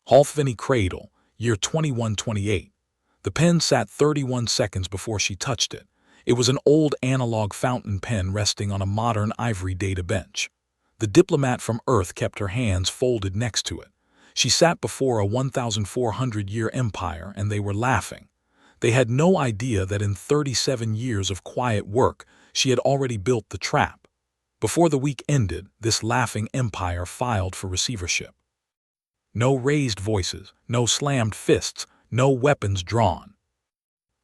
Halfpenny Cradle, year 2128. The pen sat 31 seconds before she touched it. It was an old analog fountain pen resting on a modern ivory data bench. The diplomat from Earth kept her hands folded next to it. She sat before a 1,400-year empire, and they were laughing. They had no idea that in 37 years of quiet work, she had already built the trap. Before the week ended, this laughing empire filed for receivership. No raised voices, no slammed fists, no weapons drawn.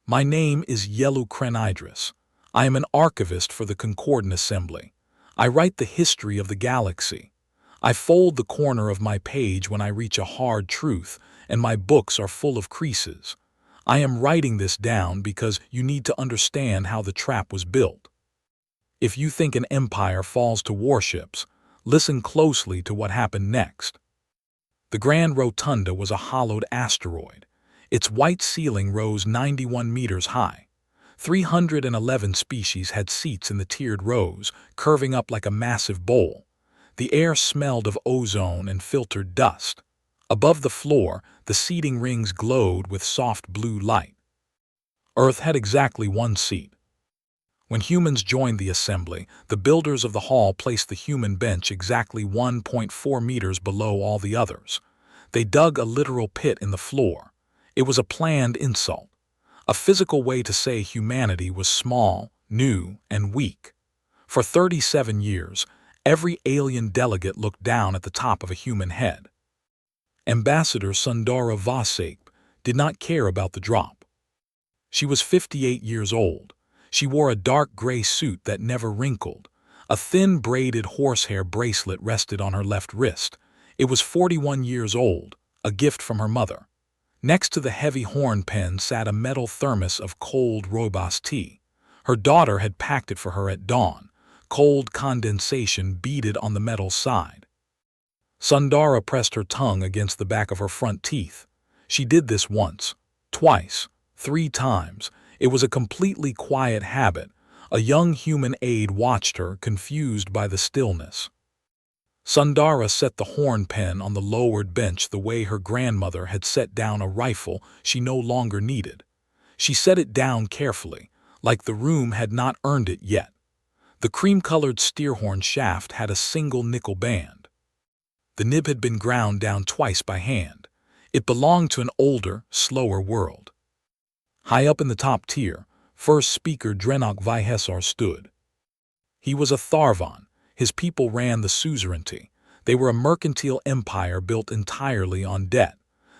My name is Yelu Krenidris. I am an archivist for the Concordant Assembly. I write the history of the galaxy. I fold the corner of my page when I reach a hard truth, and my books are full of creases. I am writing this down because you need to understand how the trap was built. If you think an empire falls to warships, listen closely to what happened next. The Grand Rotunda was a hollowed asteroid. Its white ceiling rose 91 meters high. 311 species had seats in the tiered rows, curving up like a massive bowl. The air smelled of ozone and filtered dust. Above the floor, the seating rings glowed with soft blue light. Earth had exactly one seat. When humans joined the assembly, the builders of the hall placed the human bench exactly 1.4 meters below all the others. They dug a literal pit in the floor. It was a planned insult, a physical way to say humanity was small, new, and weak. For 37 years, every alien delegate looked down at the top of a human head. Ambassador Sundara Vasape did not care about the drop. She was 58 years old. She wore a dark gray suit that never wrinkled. A thin braided horsehair bracelet rested on her left wrist. It was 41 years old, a gift from her mother. Next to the heavy horn pen sat a metal thermos of cold rooibos tea. Her daughter had packed it for her at dawn. Cold condensation beaded on the metal side. Sundara pressed her tongue against the back of her front teeth. She did this once, twice, 3 times. It was a completely quiet habit. A young human aide watched her, confused by the stillness. Sundara set the horn pen on the lowered bench the way her grandmother had set down a rifle she no longer needed. She set it down carefully, like the room had not earned it yet. The cream-colored steerhorn shaft had a single nickel band. The nib had been ground down twice by hand. It belonged to an older, slower world. High up in the top tier, first speaker Drenok Vihesar stood. He was a Tharvan. His people ran the suzerainty. They were a mercantile empire built entirely on debt.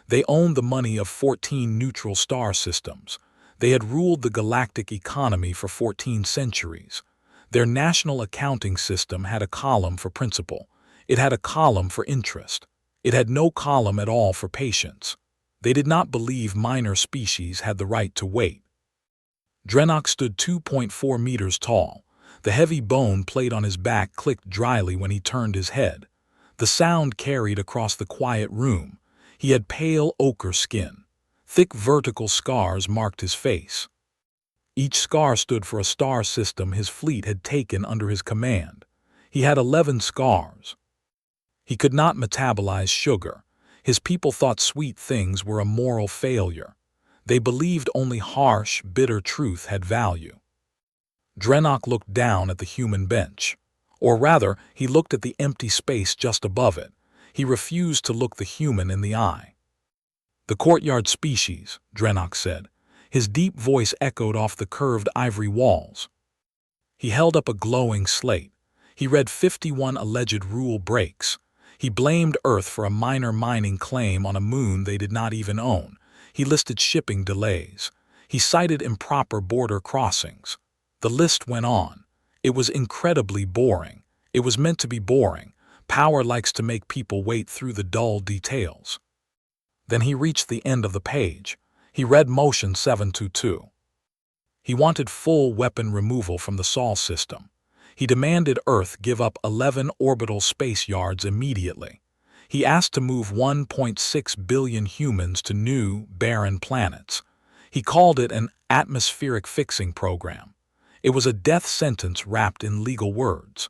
They owned the money of 14 neutral star systems. They had ruled the galactic economy for 14 centuries. Their national accounting system had a column for principal. It had a column for interest. It had no column at all for patience. They did not believe minor species had the right to wait. Drenok stood 2.4 meters tall. The heavy bone plate on his back clicked dryly when he turned his head. The sound carried across the quiet room. He had pale ochre skin. Thick vertical scars marked his face. Each scar stood for a star system his fleet had taken under his command. He had 11 scars. He could not metabolize sugar. His people thought sweet things were a moral failure. They believed only harsh, bitter truth had value. Drenok looked down at the human bench. Or rather, he looked at the empty space just above it. He refused to look the human in the eye. "The courtyard species," Drenok said. His deep voice echoed off the curved ivory walls. He held up a glowing slate. He read 51 alleged rule breaks. He blamed Earth for a minor mining claim on a moon they did not even own. He listed shipping delays. He cited improper border crossings. The list went on. It was incredibly boring. It was meant to be boring. Power likes to make people wait through the dull details. Then he reached the end of the page. He read Motion 722. He wanted full weapon removal from the Sol system. He demanded Earth give up 11 orbital space yards immediately. He asked to move 1.6 billion humans to new, barren planets. He called it an atmospheric fixing program. It was a death sentence wrapped in legal words.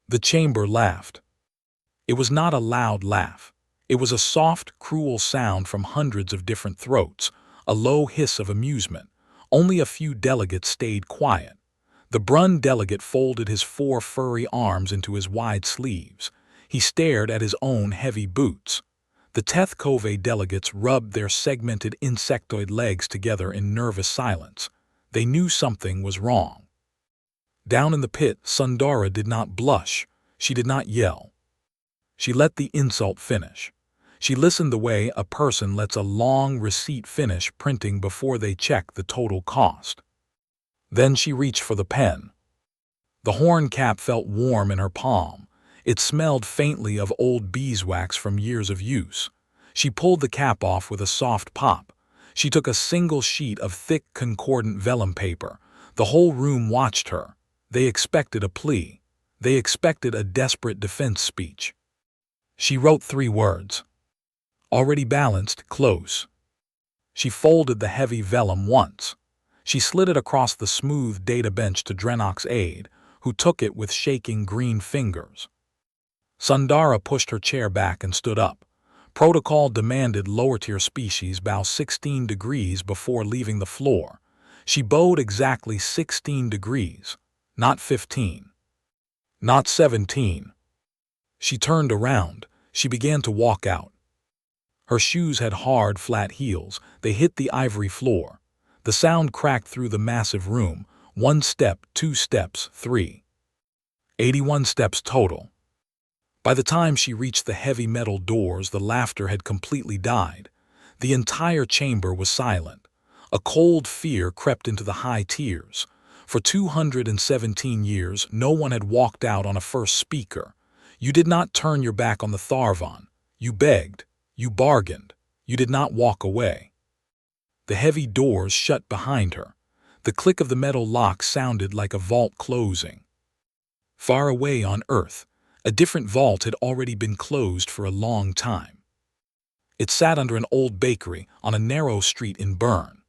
The chamber laughed. It was not a loud laugh. It was a soft, cruel sound from hundreds of different throats, a low hiss of amusement. Only a few delegates stayed quiet. The Brun delegate folded his 4 furry arms into his wide sleeves. He stared at his own heavy boots. The Teth Cove delegates rubbed their segmented insectoid legs together in nervous silence. They knew something was wrong. Down in the pit, Sundara did not blush. She did not yell. She let the insult finish. She listened the way a person lets a long receipt finish printing before they check the total cost. Then she reached for the pen. The horn cap felt warm in her palm. It smelled faintly of old beeswax from years of use. She pulled the cap off with a soft pop. She took a single sheet of thick concordant vellum paper. The whole room watched her. They expected a plea. They expected a desperate defense speech. She wrote 3 words. Already balanced, close. She folded the heavy vellum once. She slid it across the smooth data bench to Drenok's aide, who took it with shaking green fingers. Sundara pushed her chair back and stood up. Protocol demanded lower-tier species bow 16 degrees before leaving the floor. She bowed exactly 16 degrees, not 15. Not 17. She turned around. She began to walk out. Her shoes had hard, flat heels. They hit the ivory floor. The sound cracked through the massive room. 1 step, 2 steps, 3. 81 steps total. By the time she reached the heavy metal doors, the laughter had completely died. The entire chamber was silent. A cold fear crept into the high tiers. For 217 years, no one had walked out on a first speaker. You did not turn your back on the Tharvan. You begged. You bargained. You did not walk away. The heavy doors shut behind her. The click of the metal lock sounded like a vault closing. Far away on Earth, a different vault had already been closed for a long time. It sat under an old bakery on a narrow street in Bern.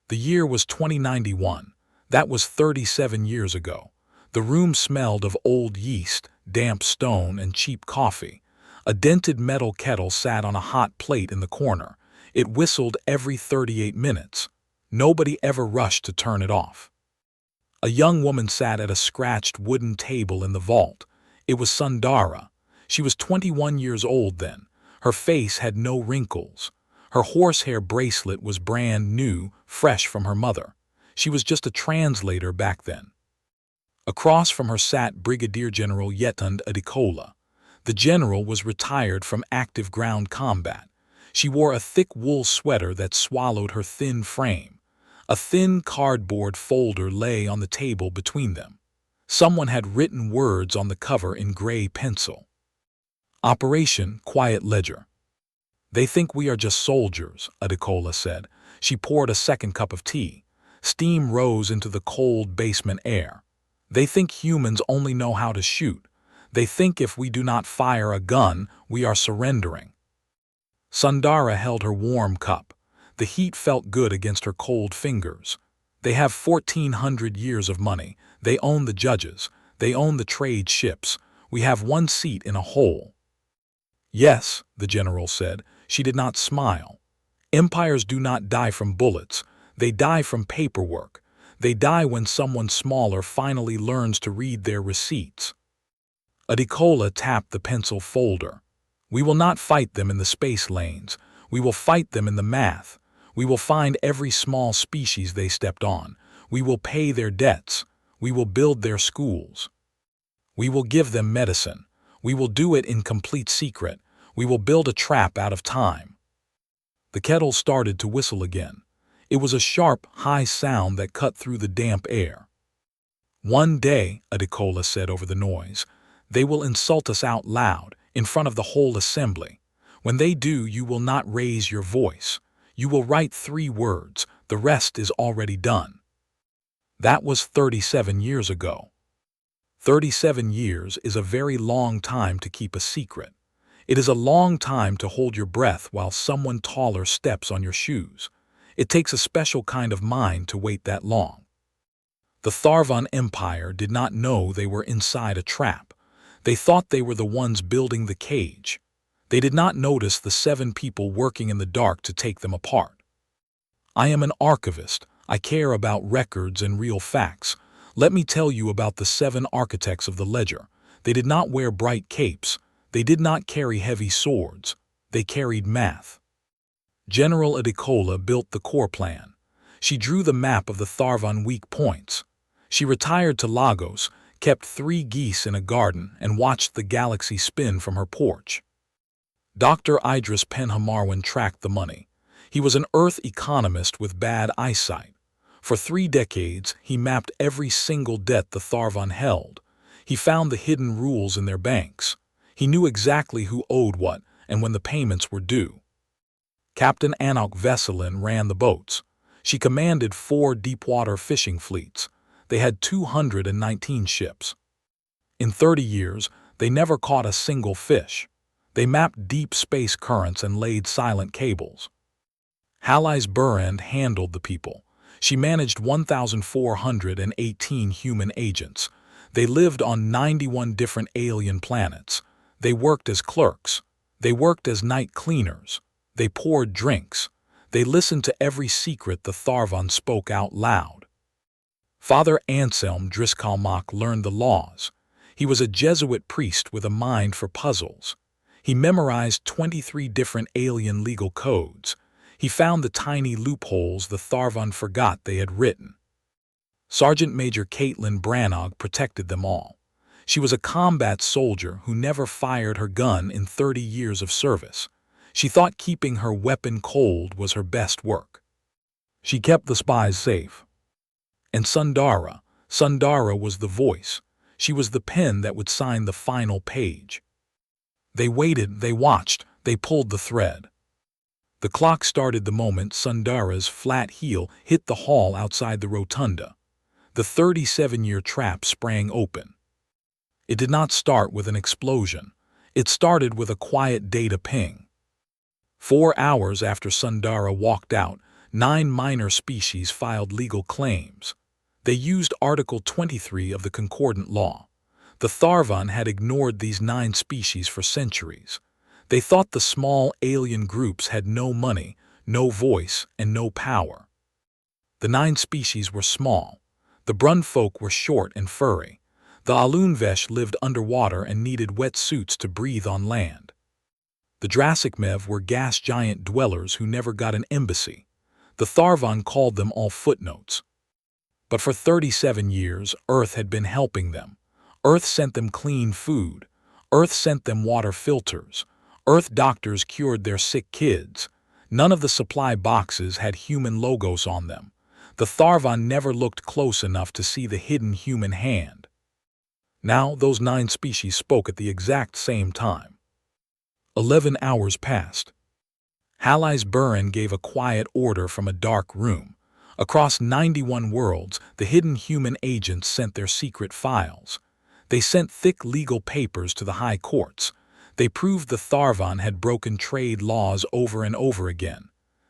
The year was 2091. That was 37 years ago. The room smelled of old yeast, damp stone, and cheap coffee. A dented metal kettle sat on a hot plate in the corner. It whistled every 38 minutes. Nobody ever rushed to turn it off. A young woman sat at a scratched wooden table in the vault. It was Sundara. She was 21 years old then. Her face had no wrinkles. Her horsehair bracelet was brand new, fresh from her mother. She was just a translator back then. Across from her sat Brigadier General Yetund Adikola. The general was retired from active ground combat. She wore a thick wool sweater that swallowed her thin frame. A thin cardboard folder lay on the table between them. Someone had written words on the cover in gray pencil. Operation Quiet Ledger. They think we are just soldiers, Adikola said. She poured a second cup of tea. Steam rose into the cold basement air. They think humans only know how to shoot. They think if we do not fire a gun, we are surrendering. Sundara held her warm cup. The heat felt good against her cold fingers. They have 1,400 years of money. They own the judges. They own the trade ships. We have 1 seat in a hole. Yes, the general said. She did not smile. Empires do not die from bullets. They die from paperwork. They die when someone smaller finally learns to read their receipts. Adikola tapped the pencil folder. We will not fight them in the space lanes. We will fight them in the math. We will find every small species they stepped on. We will pay their debts. We will build their schools. We will give them medicine. We will do it in complete secret. We will build a trap out of time. The kettle started to whistle again. It was a sharp, high sound that cut through the damp air. One day, Adikola said over the noise, they will insult us out loud, in front of the whole assembly. When they do, you will not raise your voice. You will write 3 words. The rest is already done. That was 37 years ago. 37 years is a very long time to keep a secret. It is a long time to hold your breath while someone taller steps on your shoes. It takes a special kind of mind to wait that long. The Tharvan Empire did not know they were inside a trap. They thought they were the ones building the cage. They did not notice the 7 people working in the dark to take them apart. I am an archivist. I care about records and real facts. Let me tell you about the 7 architects of the ledger. They did not wear bright capes. They did not carry heavy swords. They carried math. General Adekola built the core plan. She drew the map of the Tharvan weak points. She retired to Lagos, kept 3 geese in a garden, and watched the galaxy spin from her porch. Dr. Idris Penhamarwan tracked the money. He was an Earth economist with bad eyesight. For 3 decades, he mapped every single debt the Tharvan held. He found the hidden rules in their banks. He knew exactly who owed what and when the payments were due. Captain Anok Veselin ran the boats. She commanded 4 deepwater fishing fleets. They had 219 ships. In 30 years, they never caught a single fish. They mapped deep space currents and laid silent cables. Halais Burend handled the people. She managed 1,418 human agents. They lived on 91 different alien planets. They worked as clerks. They worked as night cleaners. They poured drinks. They listened to every secret the Tharvan spoke out loud. Father Anselm Driscollmock learned the laws. He was a Jesuit priest with a mind for puzzles. He memorized 23 different alien legal codes. He found the tiny loopholes the Tharvan forgot they had written. Sergeant Major Caitlin Brannog protected them all. She was a combat soldier who never fired her gun in 30 years of service. She thought keeping her weapon cold was her best work. She kept the spies safe. And Sundara was the voice. She was the pen that would sign the final page. They waited, they watched, they pulled the thread. The clock started the moment Sundara's flat heel hit the hall outside the rotunda. The 37-year trap sprang open. It did not start with an explosion. It started with a quiet data ping. 4 hours after Sundara walked out, 9 minor species filed legal claims. They used Article 23 of the Concordant Law. The Tharvan had ignored these 9 species for centuries. They thought the small alien groups had no money, no voice, and no power. The 9 species were small. The Brunfolk were short and furry. The Alunvesh lived underwater and needed wet suits to breathe on land. The Drasikmev were gas giant dwellers who never got an embassy. The Tharvan called them all footnotes. But for 37 years, Earth had been helping them. Earth sent them clean food. Earth sent them water filters. Earth doctors cured their sick kids. None of the supply boxes had human logos on them. The Tharvan never looked close enough to see the hidden human hand. Now those 9 species spoke at the exact same time. 11 hours passed. Halais Burend gave a quiet order from a dark room. Across 91 worlds, the hidden human agents sent their secret files. They sent thick legal papers to the high courts. They proved the Tharvan had broken trade laws over and over again.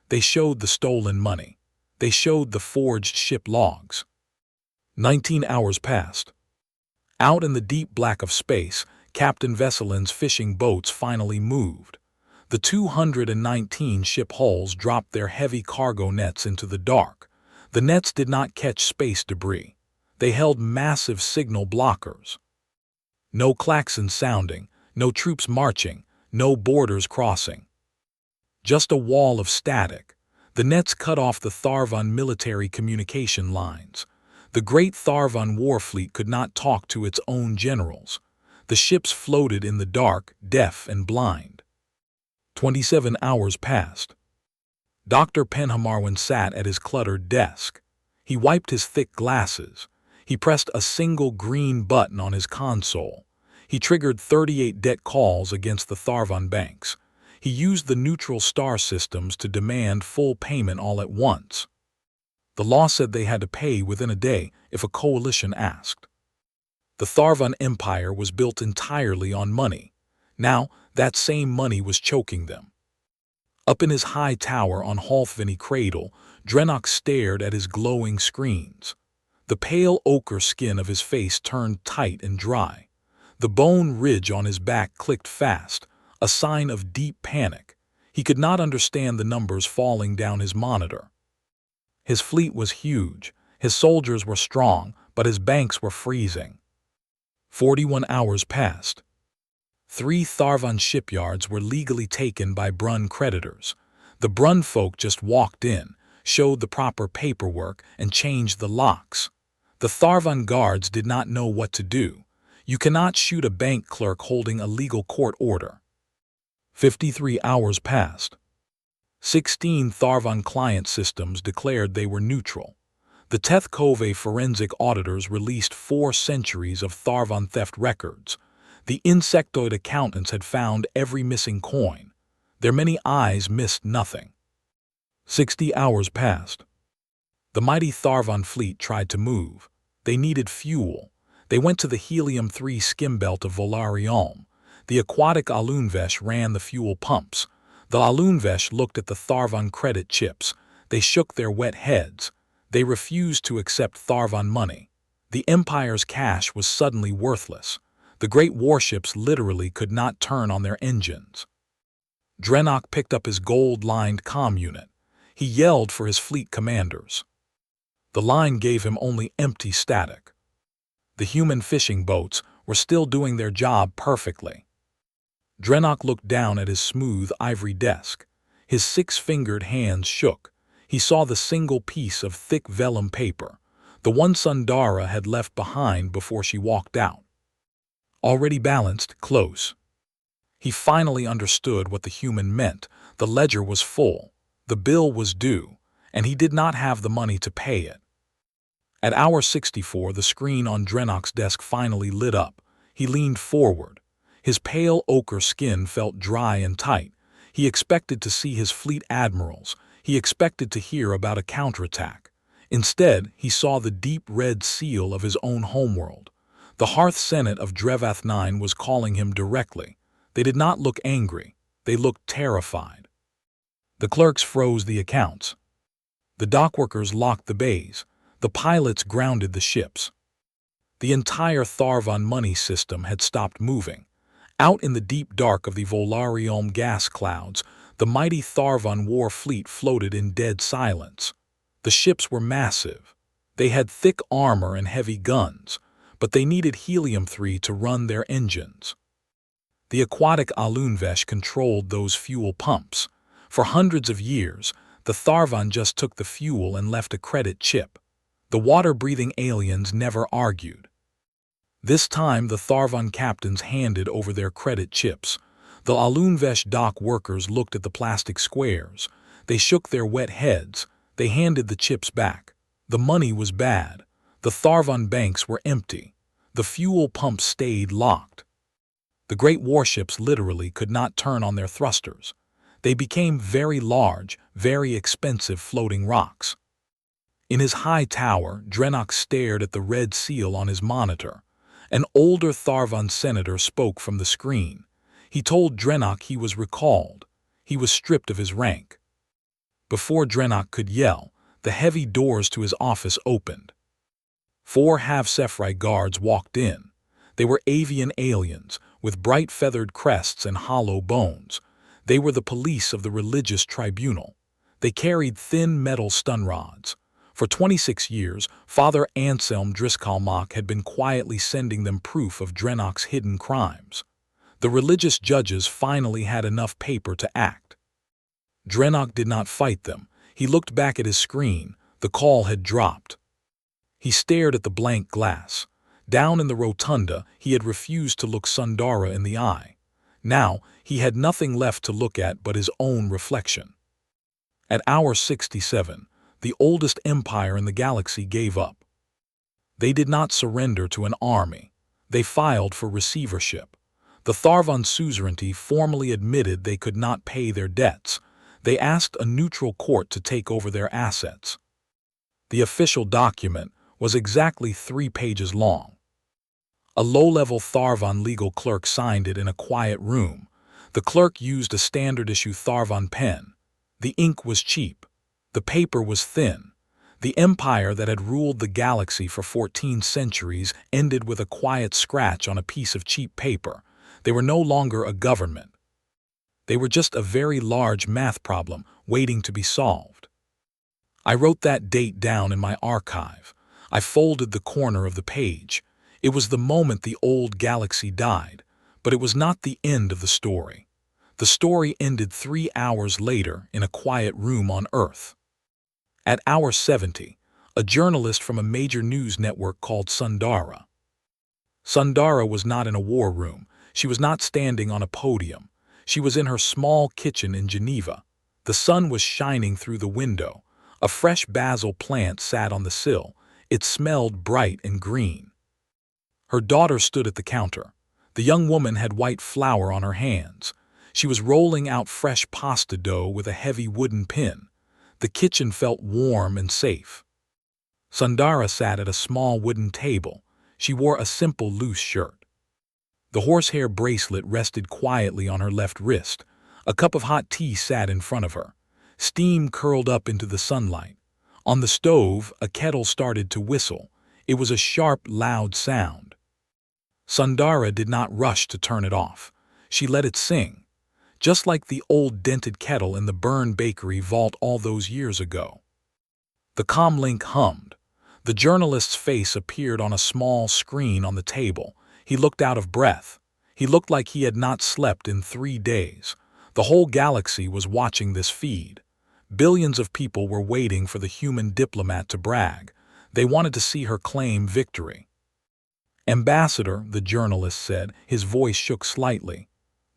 They showed the stolen money. They showed the forged ship logs. 19 hours passed. Out in the deep black of space, Captain Veselin's fishing boats finally moved. The 219 ship hulls dropped their heavy cargo nets into the dark. The nets did not catch space debris. They held massive signal blockers. No klaxons sounding, no troops marching, no borders crossing. Just a wall of static. The nets cut off the Tharvan military communication lines. The great Tharvan war fleet could not talk to its own generals. The ships floated in the dark, deaf and blind. 27 hours passed. Dr. Penhamarwan sat at his cluttered desk. He wiped his thick glasses. He pressed a single green button on his console. He triggered 38 debt calls against the Tharvan banks. He used the neutral star systems to demand full payment all at once. The law said they had to pay within a day if a coalition asked. The Tharvan Empire was built entirely on money. Now, that same money was choking them. Up in his high tower on Halfvini Cradle, Drenok stared at his glowing screens. The pale ochre skin of his face turned tight and dry. The bone ridge on his back clicked fast. a sign of deep panic. He could not understand the numbers falling down his monitor. His fleet was huge, his soldiers were strong, but his banks were freezing. 41 hours passed. 3 Tharvan shipyards were legally taken by Brunn creditors. The Brunn folk just walked in, showed the proper paperwork, and changed the locks. The Tharvan guards did not know what to do. You cannot shoot a bank clerk holding a legal court order. 53 hours passed. 16 Tharvan client systems declared they were neutral. The Teth Cove forensic auditors released 4 centuries of Tharvan theft records. The insectoid accountants had found every missing coin. Their many eyes missed nothing. 60 hours passed. The mighty Tharvan fleet tried to move. They needed fuel. They went to the helium-3 skimbelt of Volarium. The aquatic Alunvesh ran the fuel pumps. The Alunvesh looked at the Tharvan credit chips. They shook their wet heads. They refused to accept Tharvan money. The Empire's cash was suddenly worthless. The great warships literally could not turn on their engines. Drenok picked up his gold-lined comm unit. He yelled for his fleet commanders. The line gave him only empty static. The human fishing boats were still doing their job perfectly. Drenok looked down at his smooth ivory desk. His 6-fingered hands shook. He saw the single piece of thick vellum paper, the one Sundara had left behind before she walked out. Already balanced, close. He finally understood what the human meant. The ledger was full. The bill was due, and he did not have the money to pay it. At hour 64, the screen on Drenok's desk finally lit up. He leaned forward. His pale ochre skin felt dry and tight. He expected to see his fleet admirals. He expected to hear about a counterattack. Instead, he saw the deep red seal of his own homeworld. The Hearth Senate of Drevath 9 was calling him directly. They did not look angry. They looked terrified. The clerks froze the accounts. The dockworkers locked the bays. The pilots grounded the ships. The entire Tharvan money system had stopped moving. Out in the deep dark of the Volarium gas clouds, the mighty Tharvan war fleet floated in dead silence. The ships were massive. They had thick armor and heavy guns, but they needed helium-3 to run their engines. The aquatic Alunvesh controlled those fuel pumps. For hundreds of years, the Tharvan just took the fuel and left a credit chip. The water-breathing aliens never argued. This time, the Tharvan captains handed over their credit chips. The Alunvesh dock workers looked at the plastic squares. They shook their wet heads. They handed the chips back. The money was bad. The Tharvan banks were empty. The fuel pumps stayed locked. The great warships literally could not turn on their thrusters. They became very large, very expensive floating rocks. In his high tower, Drenok stared at the red seal on his monitor. An older Tharvan senator spoke from the screen. He told Drenok he was recalled. He was stripped of his rank. Before Drenok could yell, the heavy doors to his office opened. 4 HFY guards walked in. They were avian aliens, with bright feathered crests and hollow bones. They were the police of the religious tribunal. They carried thin metal stun rods. For 26 years, Father Anselm Driscollmock had been quietly sending them proof of Drenok's hidden crimes. The religious judges finally had enough paper to act. Drenok did not fight them. He looked back at his screen. The call had dropped. He stared at the blank glass. Down in the rotunda, he had refused to look Sundara in the eye. Now, he had nothing left to look at but his own reflection. At hour 67, the oldest empire in the galaxy gave up. They did not surrender to an army. They filed for receivership. The Tharvan suzerainty formally admitted they could not pay their debts. They asked a neutral court to take over their assets. The official document was exactly 3 pages long. A low-level Tharvan legal clerk signed it in a quiet room. The clerk used a standard-issue Tharvan pen. The ink was cheap. The paper was thin. The empire that had ruled the galaxy for 14 centuries ended with a quiet scratch on a piece of cheap paper. They were no longer a government. They were just a very large math problem waiting to be solved. I wrote that date down in my archive. I folded the corner of the page. It was the moment the old galaxy died, but it was not the end of the story. The story ended 3 hours later in a quiet room on Earth. At hour 70, a journalist from a major news network called Sundara. Sundara was not in a war room. She was not standing on a podium. She was in her small kitchen in Geneva. The sun was shining through the window. A fresh basil plant sat on the sill. It smelled bright and green. Her daughter stood at the counter. The young woman had white flour on her hands. She was rolling out fresh pasta dough with a heavy wooden pin. The kitchen felt warm and safe. Sundara sat at a small wooden table. She wore a simple loose shirt. The horsehair bracelet rested quietly on her left wrist. A cup of hot tea sat in front of her. Steam curled up into the sunlight. On the stove, a kettle started to whistle. It was a sharp, loud sound. Sundara did not rush to turn it off. She let it sing, just like the old dented kettle in the burned bakery vault all those years ago. The comlink hummed. The journalist's face appeared on a small screen on the table. He looked out of breath. He looked like he had not slept in 3 days. The whole galaxy was watching this feed. Billions of people were waiting for the human diplomat to brag. They wanted to see her claim victory. "Ambassador," the journalist said, his voice shook slightly.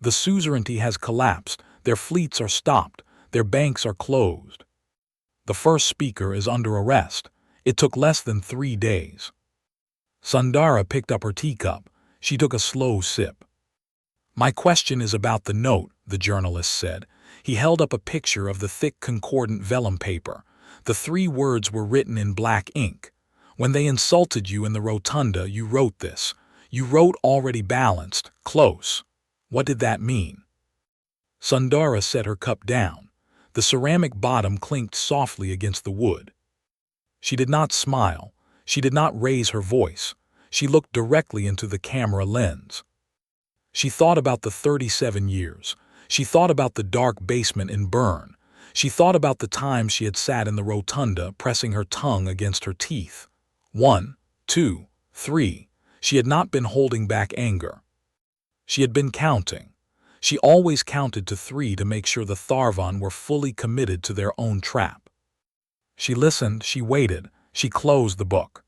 "The suzerainty has collapsed. Their fleets are stopped. Their banks are closed. The first speaker is under arrest. It took less than 3 days." Sundara picked up her teacup. She took a slow sip. "My question is about the note," the journalist said. He held up a picture of the thick concordant vellum paper. The 3 words were written in black ink. "When they insulted you in the rotunda, you wrote this. You wrote already balanced, close. What did that mean?" Sundara set her cup down. The ceramic bottom clinked softly against the wood. She did not smile. She did not raise her voice. She looked directly into the camera lens. She thought about the 37 years. She thought about the dark basement in Bern. She thought about the time she had sat in the rotunda, pressing her tongue against her teeth. 1, 2, 3. She had not been holding back anger. She had been counting. She always counted to 3 to make sure the Tharvan were fully committed to their own trap. She listened, she waited, she closed the book.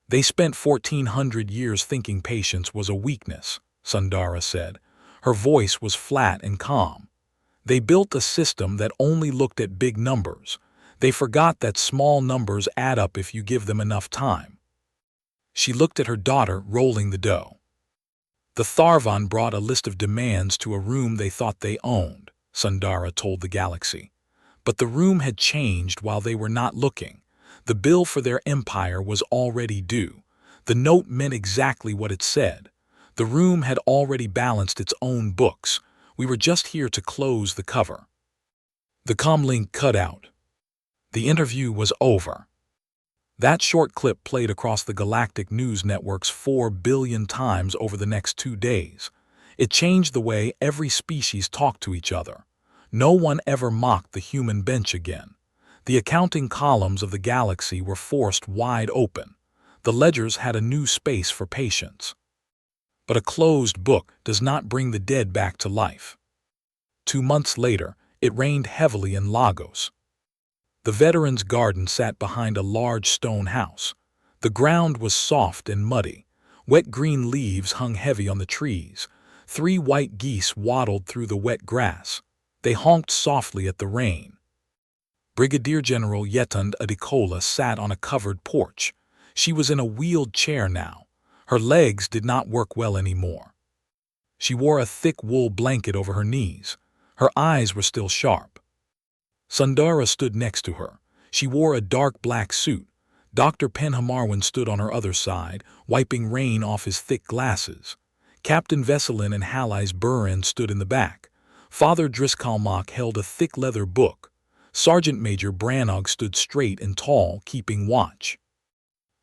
"They spent 1400 years thinking patience was a weakness," Sundara said. Her voice was flat and calm. "They built a system that only looked at big numbers. They forgot that small numbers add up if you give them enough time." She looked at her daughter rolling the dough. "The Tharvan brought a list of demands to a room they thought they owned," Sundara told the galaxy. "But the room had changed while they were not looking. The bill for their empire was already due. The note meant exactly what it said. The room had already balanced its own books. We were just here to close the cover." The comlink cut out. The interview was over. That short clip played across the galactic news networks 4 billion times over the next 2 days. It changed the way every species talked to each other. No one ever mocked the human bench again. The accounting columns of the galaxy were forced wide open. The ledgers had a new space for patience. But a closed book does not bring the dead back to life. 2 months later, it rained heavily in Lagos. The veterans' garden sat behind a large stone house. The ground was soft and muddy. Wet green leaves hung heavy on the trees. 3 white geese waddled through the wet grass. They honked softly at the rain. Brigadier General Yetund Adekola sat on a covered porch. She was in a wheeled chair now. Her legs did not work well anymore. She wore a thick wool blanket over her knees. Her eyes were still sharp. Sundara stood next to her. She wore a dark black suit. Dr. Penhamarwan stood on her other side, wiping rain off his thick glasses. Captain Veselin and Halais Burin stood in the back. Father Driskalmak held a thick leather book. Sergeant Major Brannog stood straight and tall, keeping watch.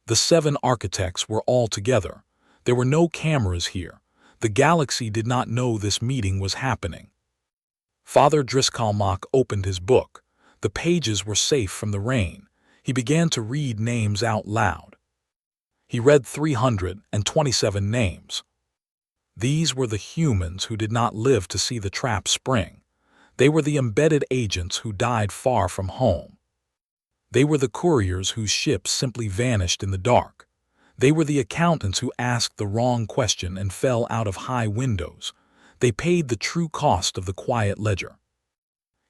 The 7 architects were all together. There were no cameras here. The galaxy did not know this meeting was happening. Father Driscollmock opened his book. The pages were safe from the rain. He began to read names out loud. He read 327 names. These were the humans who did not live to see the trap spring. They were the embedded agents who died far from home. They were the couriers whose ships simply vanished in the dark. They were the accountants who asked the wrong question and fell out of high windows. They paid the true cost of the quiet ledger.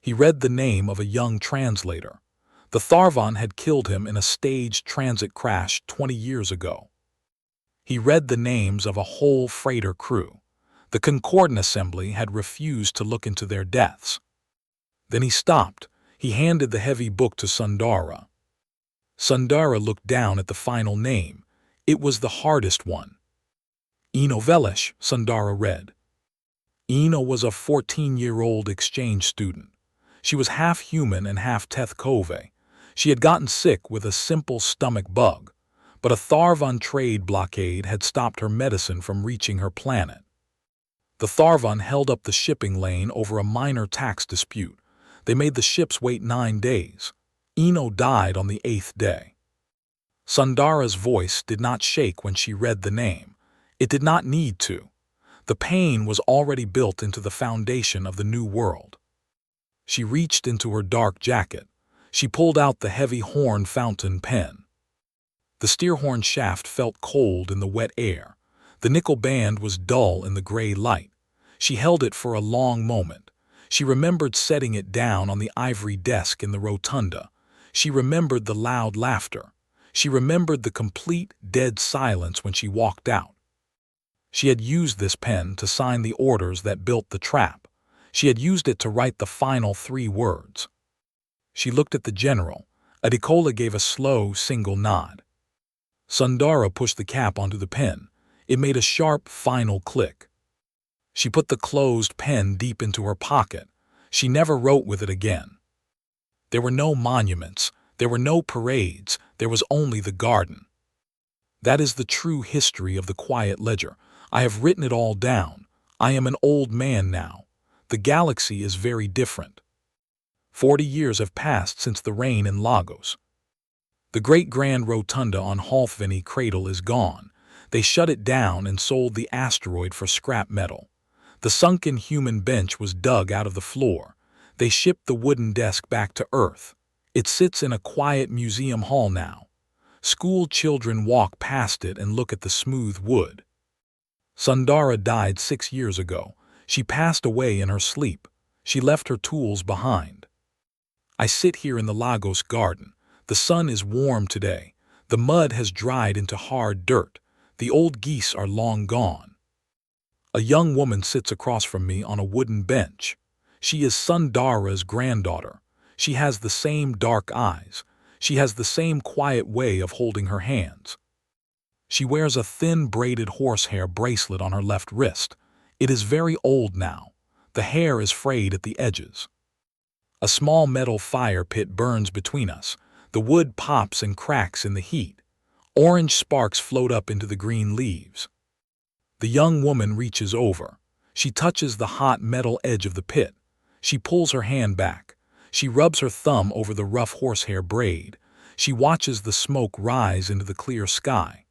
He read the name of a young translator. The Tharvan had killed him in a staged transit crash 20 years ago. He read the names of a whole freighter crew. The Concordant Assembly had refused to look into their deaths. Then he stopped. He handed the heavy book to Sundara. Sundara looked down at the final name. It was the hardest one. Eno Velish, Sundara read. Eno was a 14-year-old exchange student. She was half human and half Tethkove. She had gotten sick with a simple stomach bug, but a Tharvan trade blockade had stopped her medicine from reaching her planet. The Tharvan held up the shipping lane over a minor tax dispute. They made the ships wait 9 days. Eno died on the 8th day. Sundara's voice did not shake when she read the name. It did not need to. The pain was already built into the foundation of the new world. She reached into her dark jacket. She pulled out the heavy horn fountain pen. The steerhorn shaft felt cold in the wet air. The nickel band was dull in the gray light. She held it for a long moment. She remembered setting it down on the ivory desk in the rotunda. She remembered the loud laughter. She remembered the complete, dead silence when she walked out. She had used this pen to sign the orders that built the trap. She had used it to write the final 3 words. She looked at the general. Adikola gave a slow, single nod. Sundara pushed the cap onto the pen. It made a sharp, final click. She put the closed pen deep into her pocket. She never wrote with it again. There were no monuments. There were no parades. There was only the garden. That is the true history of the quiet ledger. I have written it all down. I am an old man now. The galaxy is very different. 40 years have passed since the rain in Lagos. The great grand rotunda on Halfveni Cradle is gone. They shut it down and sold the asteroid for scrap metal. The sunken human bench was dug out of the floor. They shipped the wooden desk back to Earth. It sits in a quiet museum hall now. School children walk past it and look at the smooth wood. Sundara died 6 years ago. She passed away in her sleep. She left her tools behind. I sit here in the Lagos garden. The sun is warm today. The mud has dried into hard dirt. The old geese are long gone. A young woman sits across from me on a wooden bench. She is Sundara's granddaughter. She has the same dark eyes. She has the same quiet way of holding her hands. She wears a thin braided horsehair bracelet on her left wrist. It is very old now. The hair is frayed at the edges. A small metal fire pit burns between us. The wood pops and cracks in the heat. Orange sparks float up into the green leaves. The young woman reaches over. She touches the hot metal edge of the pit. She pulls her hand back. She rubs her thumb over the rough horsehair braid. She watches the smoke rise into the clear sky.